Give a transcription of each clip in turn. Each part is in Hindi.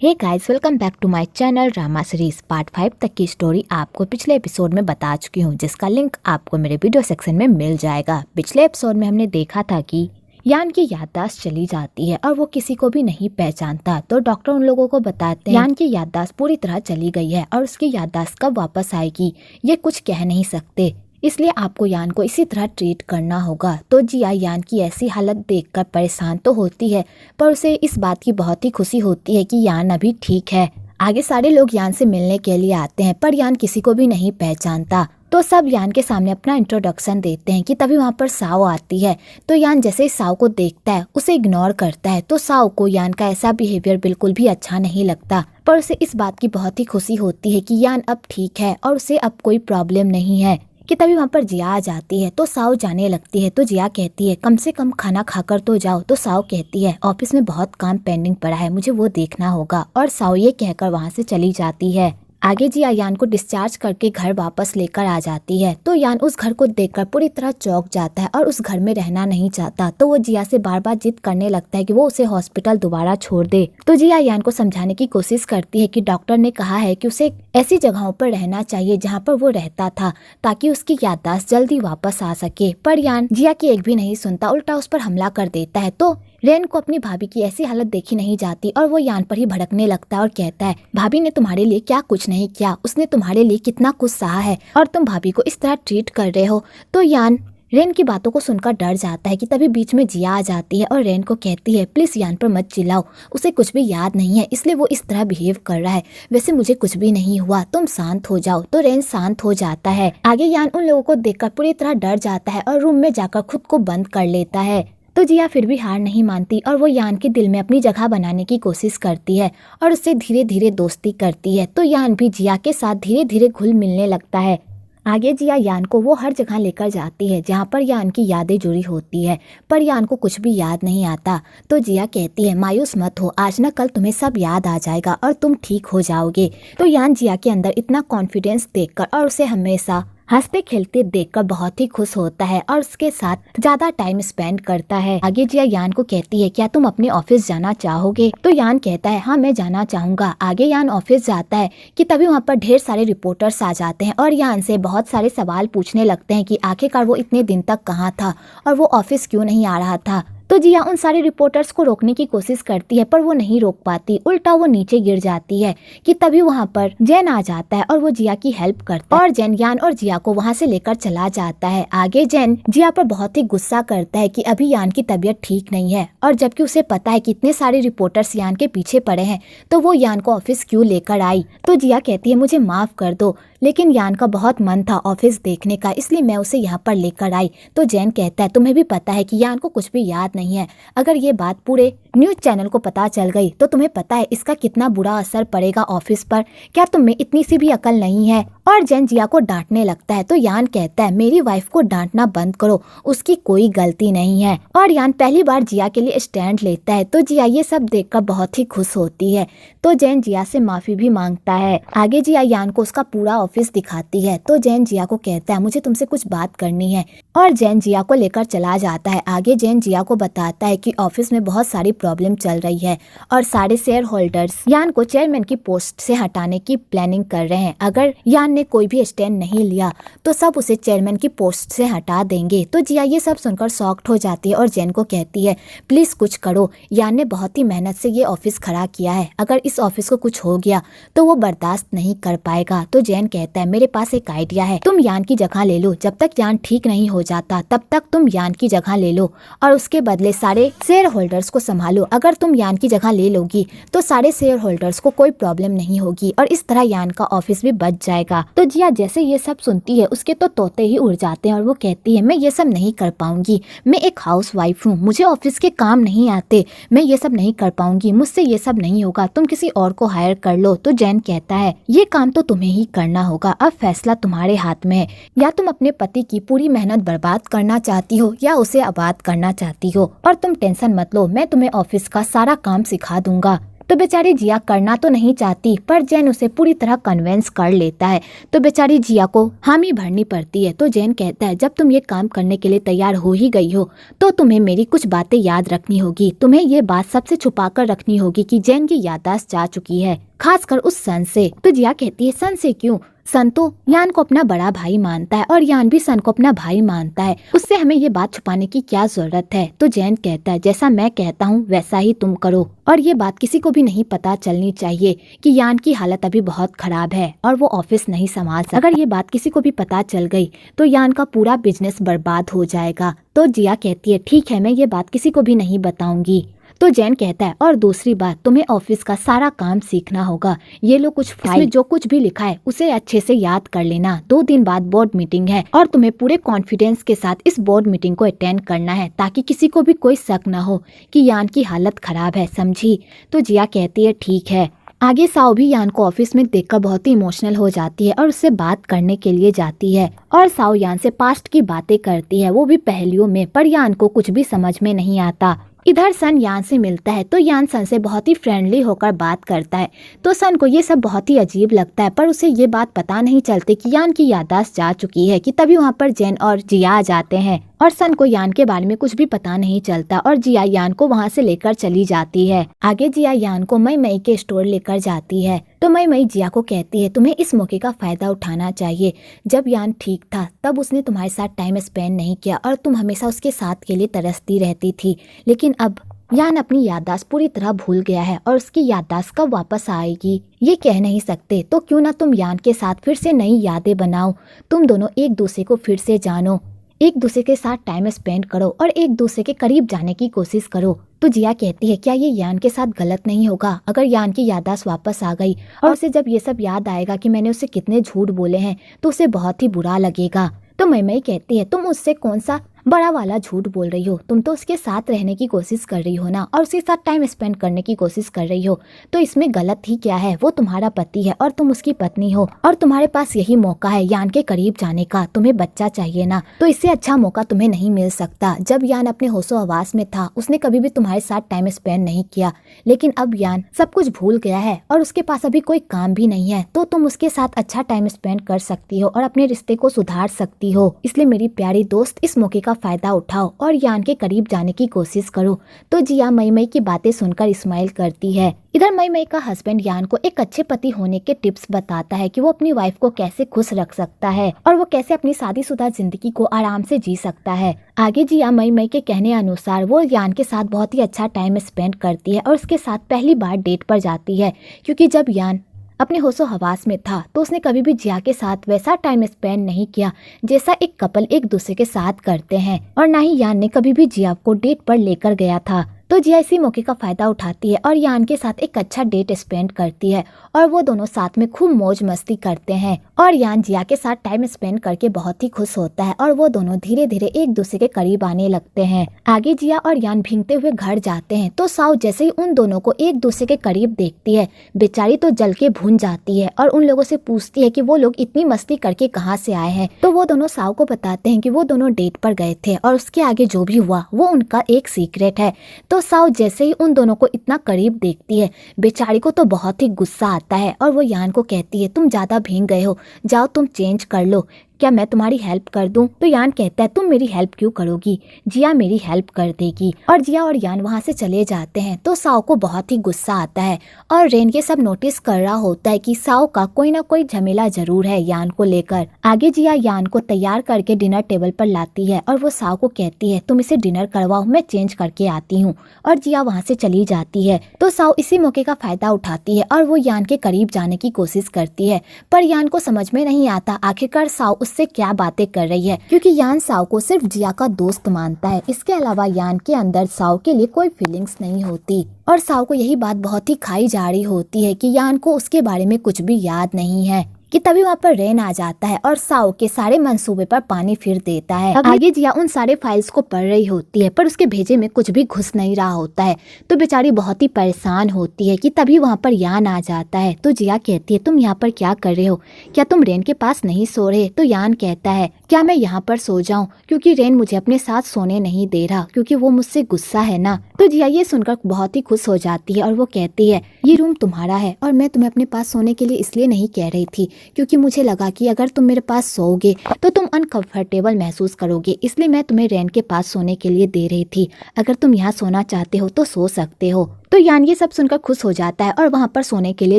Hey guys, welcome back to my channel drama series part 5 तक की स्टोरी आपको पिछले एपिसोड में बता चुकी हूँ, जिसका लिंक आपको मेरे वीडियो सेक्शन में मिल जाएगा। पिछले एपिसोड में हमने देखा था कि यान की याददाश्त चली जाती है और वो किसी को भी नहीं पहचानता। तो डॉक्टर उन लोगों को बताते हैं यान की याददाश्त पूरी तरह चली गई है और उसकी याददाश्त कब वापस आएगी ये कुछ कह नहीं सकते, इसलिए आपको यान को इसी तरह ट्रीट करना होगा। तो जिया यान की ऐसी हालत देखकर परेशान तो होती है, पर उसे इस बात की बहुत ही खुशी होती है कि यान अभी ठीक है। आगे सारे लोग यान से मिलने के लिए आते हैं, पर यान किसी को भी नहीं पहचानता। तो सब यान के सामने अपना इंट्रोडक्शन देते हैं कि तभी वहाँ पर साओ आती है। तो यान जैसे ही साओ को देखता है उसे इग्नोर करता है। तो साओ को यान का ऐसा बिहेवियर बिल्कुल भी अच्छा नहीं लगता, पर उसे इस बात की बहुत ही खुशी होती है कि यान अब ठीक है और उसे अब कोई प्रॉब्लम नहीं है। कि तभी वहाँ पर जिया आ जाती है। तो साओ जाने लगती है। तो जिया कहती है कम से कम खाना खाकर तो जाओ। तो साओ कहती है ऑफिस में बहुत काम पेंडिंग पड़ा है, मुझे वो देखना होगा। और साओ ये कहकर वहाँ से चली जाती है। आगे जिया यान को डिस्चार्ज करके घर वापस लेकर आ जाती है। तो यान उस घर को देखकर पूरी तरह चौंक जाता है और उस घर में रहना नहीं चाहता। तो वो जिया से बार बार जिद करने लगता है कि वो उसे हॉस्पिटल दोबारा छोड़ दे। तो जिया यान को समझाने की कोशिश करती है कि डॉक्टर ने कहा है कि उसे ऐसी जगहों पर रहना चाहिए जहाँ पर वो रहता था, ताकि उसकी याददाश्त जल्दी वापस आ सके। पर यान जिया की एक भी नहीं सुनता, उल्टा उस पर हमला कर देता है। तो रेन को अपनी भाभी की ऐसी हालत देखी नहीं जाती और वो यान पर ही भड़कने लगता है और कहता है भाभी ने तुम्हारे लिए क्या कुछ नहीं किया, उसने तुम्हारे लिए कितना कुछ सहा है और तुम भाभी को इस तरह ट्रीट कर रहे हो। तो यान रेन की बातों को सुनकर डर जाता है कि तभी बीच में जिया आ जाती है और रेन को कहती है प्लीज यान पर मत चिल्लाओ, उसे कुछ भी याद नहीं है इसलिए वो इस तरह बिहेव कर रहा है, वैसे मुझे कुछ भी नहीं हुआ, तुम शांत हो जाओ। तो रेन शांत हो जाता है। आगे यान उन लोगों को देखकर पूरी तरह डर जाता है और रूम में जाकर खुद को बंद कर लेता है। तो जिया फिर भी हार नहीं मानती और वो यान के दिल में अपनी जगह बनाने की कोशिश करती है और उससे धीरे धीरे दोस्ती करती है। तो यान भी जिया के साथ धीरे धीरे घुल मिलने लगता है। आगे जिया यान को वो हर जगह लेकर जाती है जहाँ पर यान की यादें जुड़ी होती है, पर यान को कुछ भी याद नहीं आता। तो जिया कहती है मायूस मत हो, आज न कल तुम्हें सब याद आ जाएगा और तुम ठीक हो जाओगे। तो यान जिया के अंदर इतना कॉन्फिडेंस देखकर और उसे हमेशा हंसते खेलते देखकर बहुत ही खुश होता है और उसके साथ ज्यादा टाइम स्पेंड करता है। आगे जिया यान को कहती है क्या तुम अपने ऑफिस जाना चाहोगे। तो यान कहता है हाँ मैं जाना चाहूंगा। आगे यान ऑफिस जाता है कि तभी वहाँ पर ढेर सारे रिपोर्टर्स आ जाते हैं और यान से बहुत सारे सवाल पूछने लगते हैं कि आखिरकार वो इतने दिन तक कहाँ था और वो ऑफिस क्यों नहीं आ रहा था। तो जिया उन सारे रिपोर्टर्स को रोकने की कोशिश करती है पर वो नहीं रोक पाती, उल्टा वो नीचे गिर जाती है। कि तभी वहाँ पर जैन आ जाता है और वो जिया की हेल्प करता है और जैन यान और जिया को वहाँ से लेकर चला जाता है। आगे जैन जिया पर बहुत ही गुस्सा करता है कि अभी यान की तबीयत ठीक नहीं है और जबकि उसे पता है कि इतने सारे रिपोर्टर्स यान के पीछे पड़े हैं तो वो यान को ऑफिस क्यों लेकर आई। तो जिया कहती है मुझे माफ कर दो, लेकिन यान का बहुत मन था ऑफिस देखने का, इसलिए मैं उसे यहाँ पर लेकर आई। तो जैन कहता है तुम्हें भी पता है कि यान को कुछ भी याद नहीं है, अगर ये बात पूरे न्यूज चैनल को पता चल गई तो तुम्हें पता है इसका कितना बुरा असर पड़ेगा ऑफिस पर, क्या तुम में इतनी सी भी अकल नहीं है। और जैन जिया को डांटने लगता है। तो यान कहता है मेरी वाइफ को डांटना बंद करो, उसकी कोई गलती नहीं है। और यान पहली बार जिया के लिए स्टैंड लेता है। तो जिया ये सब देखकर बहुत ही खुश होती है। तो जैन जिया से माफी भी मांगता है। आगे जिया यान को उसका पूरा ऑफिस दिखाती है। तो जैन जिया को कहता है मुझे तुमसे कुछ बात करनी है और जैन जिया को लेकर चला जाता है। आगे जैन जिया को बताता है कि ऑफिस में बहुत सारी प्रॉब्लम चल रही है और सारे शेयर होल्डर्स यान को चेयरमैन की पोस्ट से हटाने की प्लानिंग कर रहे हैं। अगर यान ने कोई भी स्टैंड नहीं लिया तो सब उसे चेयरमैन की पोस्ट से हटा देंगे। तो जिया ये सब सुनकर शॉक्ड हो जाती है और जैन को कहती है प्लीज कुछ करो, यान ने बहुत ही मेहनत से ये ऑफिस खड़ा किया है, अगर इस ऑफिस को कुछ हो गया तो वो बर्दाश्त नहीं कर पाएगा। तो जैन कहता है मेरे पास एक आइडिया है, तुम यान की जगह ले लो, जब तक यान ठीक नहीं हो जाता तब तक तुम यान की जगह ले लो और उसके बदले सारे शेयर होल्डर्स को संभालो। अगर तुम यान की जगह ले लोगी तो सारे शेयर होल्डर्स को कोई प्रॉब्लम नहीं होगी और इस तरह यान का ऑफिस भी बच जाएगा। तो जिया जैसे ये सब सुनती है उसके तो तोते ही उड़ जाते हैं और वो कहती है मैं ये सब नहीं कर पाऊंगी, मैं एक हाउस वाइफ हूँ, मुझे ऑफिस के काम नहीं आते, मैं ये सब नहीं कर पाऊंगी, मुझसे ये सब नहीं होगा, तुम किसी और को हायर कर लो। तो जैन कहता है ये काम तो तुम्हें ही करना होगा, अब फैसला तुम्हारे हाथ में है, या तुम अपने पति की पूरी मेहनत बर्बाद करना चाहती हो या उसे आबाद करना चाहती हो। और तुम टेंशन मत लो, मैं तुम्हें ऑफिस का सारा काम सिखा दूंगा। तो बेचारी जिया करना तो नहीं चाहती, पर जैन उसे पूरी तरह कन्विंस कर लेता है। तो बेचारी जिया को हामी भरनी पड़ती है। तो जैन कहता है जब तुम ये काम करने के लिए तैयार हो ही गई हो तो तुम्हें मेरी कुछ बातें याद रखनी होगी। तुम्हें ये बात सबसे छुपा कर रखनी होगी कि जैन की याददाश्त जा चुकी है, खासकर उस सन से। तो जिया कहती है सन से क्यों? सन तो यान को अपना बड़ा भाई मानता है और यान भी सन को अपना भाई मानता है, उससे हमें ये बात छुपाने की क्या जरूरत है। तो जैन कहता है जैसा मैं कहता हूँ वैसा ही तुम करो, और ये बात किसी को भी नहीं पता चलनी चाहिए कि यान की हालत अभी बहुत खराब है और वो ऑफिस नहीं संभाल सकता। अगर ये बात किसी को भी पता चल गई तो यान का पूरा बिजनेस बर्बाद हो जाएगा। तो जिया कहती है ठीक है, मैं ये बात किसी को भी नहीं बताऊंगी। तो जैन कहता है और दूसरी बात, तुम्हें ऑफिस का सारा काम सीखना होगा। ये लो कुछ फाइल, इसमें जो कुछ भी लिखा है उसे अच्छे से याद कर लेना। 2 दिन बाद बोर्ड मीटिंग है और तुम्हें पूरे कॉन्फिडेंस के साथ इस बोर्ड मीटिंग को अटेंड करना है ताकि किसी को भी कोई शक न हो कि यान की हालत खराब है, समझी? तो जिया कहती है ठीक है। आगे साओ भी यान को ऑफिस में देखकर बहुत ही इमोशनल हो जाती है और उससे बात करने के लिए जाती है और साओ यान से पास्ट की बातें करती है, वो भी पहेलियों में, पर यान को कुछ भी समझ में नहीं आता। इधर सन यान से मिलता है तो यान सन से बहुत ही फ्रेंडली होकर बात करता है। तो सन को ये सब बहुत ही अजीब लगता है, पर उसे ये बात पता नहीं चलती कि यान की याददाश्त जा चुकी है कि तभी वहाँ पर जैन और जिया आ जाते हैं और सन को यान के बारे में कुछ भी पता नहीं चलता और जिया यान को वहाँ से लेकर चली जाती है। आगे जिया यान को मई मई के स्टोर लेकर जाती है। तो मई मई जिया को कहती है तुम्हें इस मौके का फायदा उठाना चाहिए। जब यान ठीक था तब उसने तुम्हारे साथ टाइम स्पेंड नहीं किया और तुम हमेशा उसके साथ के लिए तरसती रहती थी, लेकिन अब यान अपनी याददाश्त पूरी तरह भूल गया है और उसकी याददाश्त कब वापस आएगी ये कह नहीं सकते। तो क्यों ना तुम यान के साथ फिर से नई यादें बनाओ, तुम दोनों एक दूसरे को फिर से जानो, एक दूसरे के साथ टाइम स्पेंड करो और एक दूसरे के करीब जाने की कोशिश करो। तो जिया कहती है क्या ये यान के साथ गलत नहीं होगा अगर यान की याददाश्त वापस आ गई और उसे जब ये सब याद आएगा कि मैंने उसे कितने झूठ बोले हैं तो उसे बहुत ही बुरा लगेगा। तो मई कहती है तुम उससे कौन सा बड़ा वाला झूठ बोल रही हो, तुम तो उसके साथ रहने की कोशिश कर रही हो ना और उसके साथ टाइम स्पेंड करने की कोशिश कर रही हो, तो इसमें गलत ही क्या है? वो तुम्हारा पति है और तुम उसकी पत्नी हो और तुम्हारे पास यही मौका है यान के करीब जाने का। तुम्हें बच्चा चाहिए ना, तो इससे अच्छा मौका तुम्हें नहीं मिल सकता। जब यान अपने होशो हवास में था उसने कभी भी तुम्हारे साथ टाइम स्पेंड नहीं किया, लेकिन अब यान सब कुछ भूल गया है और उसके पास अभी कोई काम भी नहीं है, तो तुम उसके साथ अच्छा टाइम स्पेंड कर सकती हो और अपने रिश्ते को सुधार सकती हो। इसलिए मेरी प्यारी दोस्त इस मौके का फायदा उठाओ और यान के करीब जाने की कोशिश करो। तो जिया मई मई की बातें सुनकर स्माइल करती है। इधर मई मई का हस्बैंड यान को एक अच्छे पति होने के टिप्स बताता है कि वो अपनी वाइफ को कैसे खुश रख सकता है और वो कैसे अपनी शादीशुदा जिंदगी को आराम से जी सकता है। आगे जिया मई मई के कहने अनुसार वो यान के साथ बहुत ही अच्छा टाइम स्पेंड करती है और उसके साथ पहली बार डेट पर जाती है, क्योंकि जब यान अपने होशो हवास में था तो उसने कभी भी जिया के साथ वैसा टाइम स्पेंड नहीं किया जैसा एक कपल एक दूसरे के साथ करते हैं, और ना ही यान ने कभी भी जिया को डेट पर लेकर गया था। तो जिया इसी मौके का फायदा उठाती है और यान के साथ एक अच्छा डेट स्पेंड करती है और वो दोनों साथ में खूब मौज मस्ती करते हैं और यान जिया के साथ टाइम स्पेंड करके बहुत ही खुश होता है और वो दोनों धीरे धीरे एक दूसरे के करीब आने लगते हैं। आगे जिया और यान भीगते हुए घर जाते हैं तो साओ जैसे ही उन दोनों को एक दूसरे के करीब देखती है बेचारी तो जल के भून जाती है और उन लोगों से पूछती है कि वो लोग इतनी मस्ती करके कहाँ से आए हैं। तो वो दोनों साओ को बताते हैं कि वो दोनों डेट पर गए थे और उसके आगे जो भी हुआ वो उनका एक सीक्रेट है। तो साओ जैसे ही उन दोनों को इतना करीब देखती है बेचारी को तो बहुत ही गुस्सा आता है और वो यान को कहती है तुम ज्यादा भीग गए हो, जाओ तुम चेंज कर लो, क्या मैं तुम्हारी हेल्प कर दूं? तो यान कहता है तुम मेरी हेल्प क्यों करोगी, जिया मेरी हेल्प कर देगी। और जिया और यान वहां से चले जाते हैं तो साओ को बहुत ही गुस्सा आता है और रेन ये सब नोटिस कर रहा होता है कि साओ का कोई ना कोई झमेला जरूर है यान को लेकर। आगे जिया यान को तैयार करके डिनर टेबल पर लाती है और वो साओ को कहती है तुम इसे डिनर करवाओ, मैं चेंज करके आती हूँ, और जिया वहाँ से चली जाती है। तो साओ इसी मौके का फायदा उठाती है और वो यान के करीब जाने की कोशिश करती है, पर यान को समझ में नहीं आता आखिरकार साओ उससे क्या बातें कर रही है, क्योंकि यान साओ को सिर्फ जिया का दोस्त मानता है। इसके अलावा यान के अंदर साओ के लिए कोई फीलिंग्स नहीं होती और साओ को यही बात बहुत ही खाई जा रही होती है कि यान को उसके बारे में कुछ भी याद नहीं है। कि तभी वहाँ पर रेन आ जाता है और साओ के सारे मंसूबे पर पानी फिर देता है। आगे जिया उन सारे फाइल्स को पढ़ रही होती है पर उसके भेजे में कुछ भी घुस नहीं रहा होता है, तो बेचारी बहुत ही परेशान होती है कि तभी वहाँ पर यान आ जाता है। तो जिया कहती है तुम यहाँ पर क्या कर रहे हो, क्या तुम रेन के पास नहीं सो रहे? तो यान कहता है क्या मैं यहाँ पर सो जाऊँ, क्योंकि रेन मुझे अपने साथ सोने नहीं दे रहा, क्योंकि वो मुझसे गुस्सा है ना। तो जिया ये सुनकर बहुत ही खुश हो जाती है और वो कहती है ये रूम तुम्हारा है और मैं तुम्हें अपने पास सोने के लिए इसलिए नहीं कह रही थी क्योंकि मुझे लगा कि अगर तुम मेरे पास सोओगे तो तुम अनकंफर्टेबल महसूस करोगे, इसलिए मैं तुम्हें रेन के पास सोने के लिए दे रही थी। अगर तुम यहाँ सोना चाहते हो तो सो सकते हो। तो यान ये सब सुनकर खुश हो जाता है और वहाँ पर सोने के लिए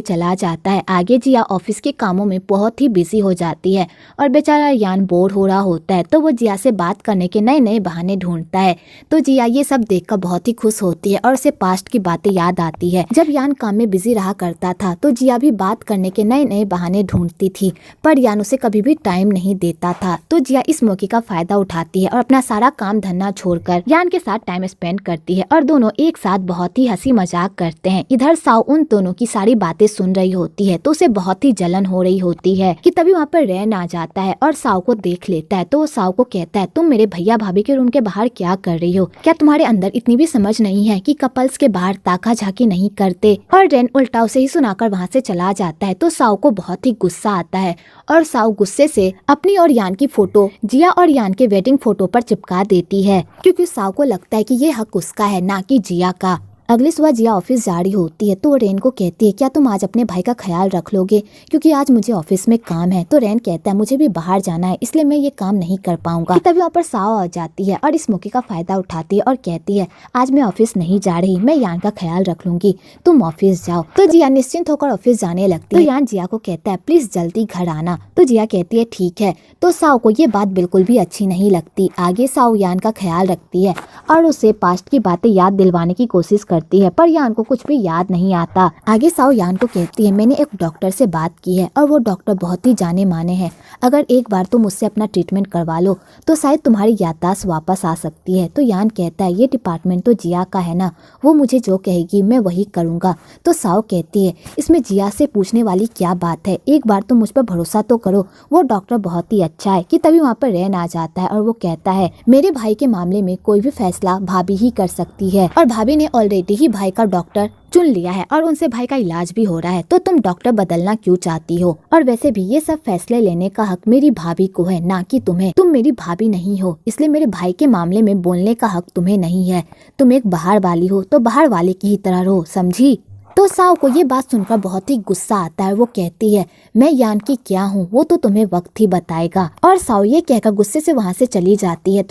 चला जाता है। आगे जिया ऑफिस के कामों में बहुत ही बिजी हो जाती है और बेचारा यान बोर हो रहा होता है, तो वो जिया से बात करने के नए नए बहाने ढूंढता है। तो जिया ये सब देखकर बहुत ही खुश होती है और उसे पास्ट की बातें याद आती है। जब यान काम में बिजी रहा करता था तो जिया भी बात करने के नए नए बहाने ढूंढती थी, पर यान उसे कभी भी टाइम नहीं देता था। तो जिया इस मौके का फायदा उठाती है और अपना सारा काम धंधा छोड़कर यान के साथ टाइम स्पेंड करती है और दोनों एक साथ बहुत ही हंसी मजाक करते हैं। इधर साओ उन दोनों की सारी बातें सुन रही होती है तो उसे बहुत ही जलन हो रही होती है कि तभी वहाँ पर रेन आ जाता है और साओ को देख लेता है। तो वो साओ को कहता है तुम मेरे भैया भाभी के रूम के बाहर क्या कर रही हो, क्या तुम्हारे अंदर इतनी भी समझ नहीं है कि कपल्स के बाहर ताका झाकी नहीं करते? और रेन उल्टा उसे ही सुनाकर वहाँ से चला जाता है। तो साओ को बहुत ही गुस्सा आता है और साओ गुस्से से अपनी और यान की फोटो जिया और यान के वेडिंग फोटो पर चिपका देती है, क्योंकि साओ को लगता है कि ये हक उसका है ना कि जिया का। अगली सुबह जिया ऑफिस जा रही होती है तो वो रेन को कहती है क्या तुम आज अपने भाई का ख्याल रख लोगे, क्योंकि आज मुझे ऑफिस में काम है। तो रेन कहता है मुझे भी बाहर जाना है इसलिए मैं ये काम नहीं कर पाऊंगा। तभी वहाँ पर साओ आ जाती है और इस मौके का फायदा उठाती है और कहती है आज मैं ऑफिस नहीं जा रही, मैं यान का ख्याल रख लूंगी, तुम ऑफिस जाओ। तो जिया निश्चिंत होकर ऑफिस जाने लगती है। तो यान जिया को कहता है प्लीज जल्दी घर आना। तो जिया कहती है ठीक है। तो साओ को ये बात बिल्कुल भी अच्छी नहीं लगती। आगे साओ यान का ख्याल रखती है और उसे पास्ट की बातें याद दिलवाने की कोशिश करती है, पर यान को कुछ भी याद नहीं आता। आगे साओ यान को कहती है मैंने एक डॉक्टर से बात की है और वो डॉक्टर बहुत ही जाने माने हैं, अगर एक बार तुम मुझसे अपना ट्रीटमेंट करवा लो तो शायद तुम्हारी याददाश्त वापस आ सकती है। तो यान कहता है ये डिपार्टमेंट तो जिया का है ना, वो मुझे जो कहेगी मैं वही करूँगा। तो साओ कहती है इसमें जिया से पूछने वाली क्या बात है, एक बार तो मुझ पर भरोसा तो करो, वो डॉक्टर बहुत ही अच्छा है। कि तभी वहाँ पर रेन आ जाता है और वो कहता है मेरे भाई के मामले में कोई भी फैसला भाभी ही कर सकती है और भाभी ने ऑलरेडी ही भाई का डॉक्टर चुन लिया है और उनसे भाई का इलाज भी हो रहा है, तो तुम डॉक्टर बदलना क्यों चाहती हो? और वैसे भी ये सब फैसले लेने का हक मेरी भाभी को है ना कि तुम्हें, तुम मेरी भाभी नहीं हो, इसलिए मेरे भाई के मामले में बोलने का हक तुम्हें नहीं है। तुम एक बाहर वाली हो तो बाहर वाले की ही तरह रहो, समझी? तो साओ को ये बात सुनकर बहुत ही गुस्सा आता है। वो कहती है मैं यान की क्या हूँ वो तो तुम्हें वक्त ही बताएगा। और साओ ये कहकर गुस्से से वहाँ से चली जाती है।